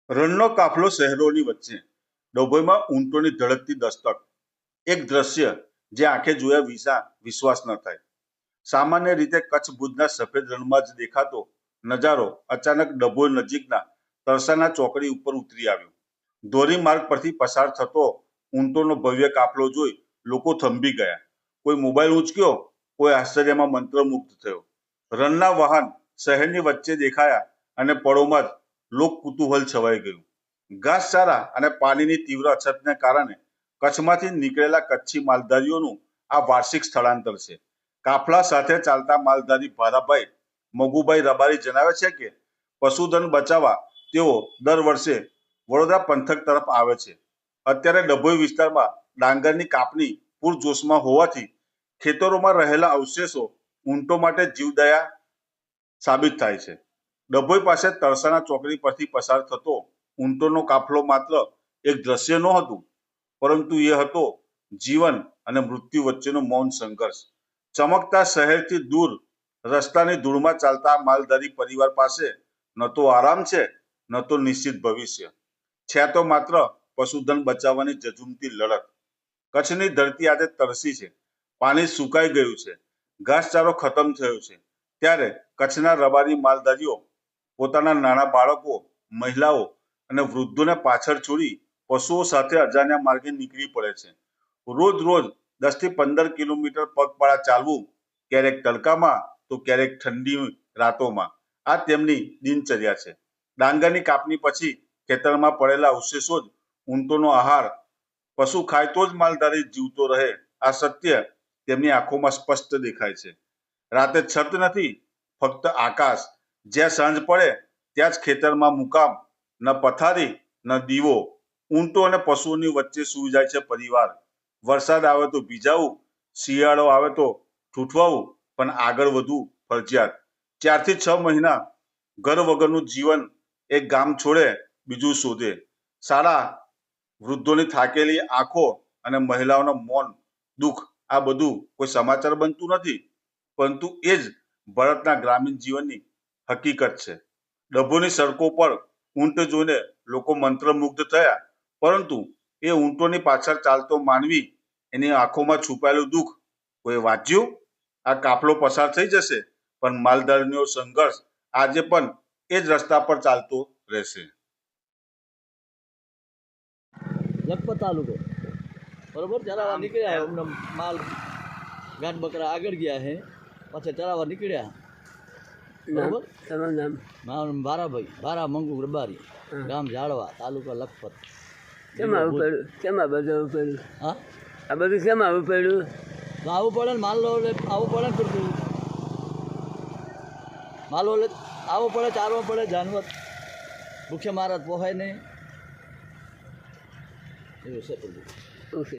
રણનો કાફલો શહેરોની વચ્ચે, ડભોઈમાં ઊંટોની ધડકતી દસ્તક, એક દ્રશ્ય જે આંખે જોયા વિના વિશ્વાસ ન થાય. સામાન્ય રીતે કચ્છ ભુજના સફેદ રણમાં જ દેખાતો નજારો અચાનક ડભોઈ નજીકના તરસાના ચોકડી ઉપર ઉતરી આવ્યો. ધોરીમાર્ગ પરથી પસાર થતો ઊંટોનો ભવ્ય કાફલો જોઈ લોકો થંભી ગયા. કોઈ મોબાઈલ ઉંચક્યો, કોઈ આશ્ચર્યમાં મંત્રમુગ્ધ થયો. રણના વાહન શહેરની વચ્ચે દેખાયા અને પળોમાં જ લોક કુતૂહલ છવાઈ ગયું. ઘાસચારા અને પાણીની તીવ્ર અછતને કારણે કચ્છમાંથી નીકળેલા કચ્છી માલધારીઓનું આ વાર્ષિક સ્થળાંતર છે. કાફલા સાથે ચાલતા માલધારી ભારાભાઈ મગુભાઈ રબારી જણાવે છે કે પશુધન બચાવવા તેઓ દર વર્ષે વડોદરા પંથક તરફ આવે છે. અત્યારે ડભોઈ વિસ્તારમાં ડાંગરની કાપણી પૂરજોશમાં હોવાથી ખેતરોમાં રહેલા અવશેષો ઊંટો માટે જીવદયા સાબિત થાય છે. ડભોઈ પાસે તરસાના ચોકડી પરથી પસાર થતો ઊંટોનો કાફલો માત્ર એક દ્રશ્ય નહોતું, પરંતુ એ હતો જીવન અને મૃત્યુ વચ્ચેનો મૌન સંઘર્ષ. ચમકતા શહેરથી દૂર રસ્તાની ધૂળમાં ચાલતા માલધારી પરિવાર પાસે ન તો આરામ છે, ન તો નિશ્ચિત ભવિષ્ય છે, તો માત્ર પશુધન બચાવવાની ઝઝૂમતી લડત. કચ્છની ધરતી આજે તરસી છે, પાણી સુકાઈ ગયું છે, ઘાસચારો ખતમ થયો છે. ત્યારે કચ્છના રબારી માલધારીઓ પોતાના નાના બાળકો, મહિલાઓ અને વૃદ્ધોને પાછળ છોડી પશુઓ સાથે અજાણ્યા માર્ગે નીકળી પડે છે. રોજ 10 થી 15 કિલોમીટર પગપાળા ચાલવું, ક્યારેક તડકામાં તો ક્યારેક ઠંડી રાતોમાં, આ તેમની દિનચર્યા છે. ડાંગરની કાપણી પછી ખેતરમાં પડેલા અવશેષો જ ઊંટોનો આહાર. પશુ ખાય તો જ માલધારી જીવતો રહે, આ સત્ય તેમની આંખોમાં સ્પષ્ટ દેખાય છે. રાતે છત નથી, ફક્ત આકાશ. જ્યાં સાંજ પડે ત્યાં જ ખેતરમાં મુકામ, ન પથારી ન દીવો. ઊંટો અને પશુઓની વચ્ચે સૂઈ જાય છે પરિવાર. વરસાદ આવે તો ભીજાવું, શિયાળો આવે તો ઠૂઠવાવું, પણ આગળ વધવું ફરજિયાત. 4 થી 6 મહિના ઘર વગરનું જીવન, એક ગામ છોડે બીજું શોધે. શાળા, વૃદ્ધોની થાકેલી આંખો અને મહિલાઓના મૌન દુઃખ, આ બધું કોઈ સમાચાર બનતું નથી, પરંતુ એ જ ભારતના ગ્રામીણ જીવનની હકીકત છે. ડભોની સડકો પર ઊંટ જોઈને લોકો મંત્રમુગ્ધ થયા, પરંતુ એ ઊંટોની પાછળ ચાલતો માનવી, એની આંખોમાં છુપાયેલું દુઃખ કોઈ વાંચ્યું? આ કાફલો પસાર થઈ જશે, પણ માલધારીનો સંઘર્ષ આજે પણ એ જ રસ્તા પર ચાલતો રહેશે. લખપત તાલુકો બરોબર. ચરાવવા નીકળ્યા, અમને માલ ગાંઠ બકરા આગળ ગયા છે, પછી ચરાવવા નીકળ્યા. બરોબર. તમારું નામ? મારું ભારાભાઈ, ભારા મંગુ રબારી, ગામ ઝાડવા, તાલુકા લખપત. કેમાં ઉપડ્યું? કેમાં બધું ઉપડ્યું? હા, આ બધું કેમાં ઉપડ્યું? તો આવું પડે ને, માલ લો આવું પડે ને, પડતું માલો લે આવવું પડે, ચારવું પડે. જાનવર ભૂખે મારા પોહાય નહીં, એવું છે. ઓકે.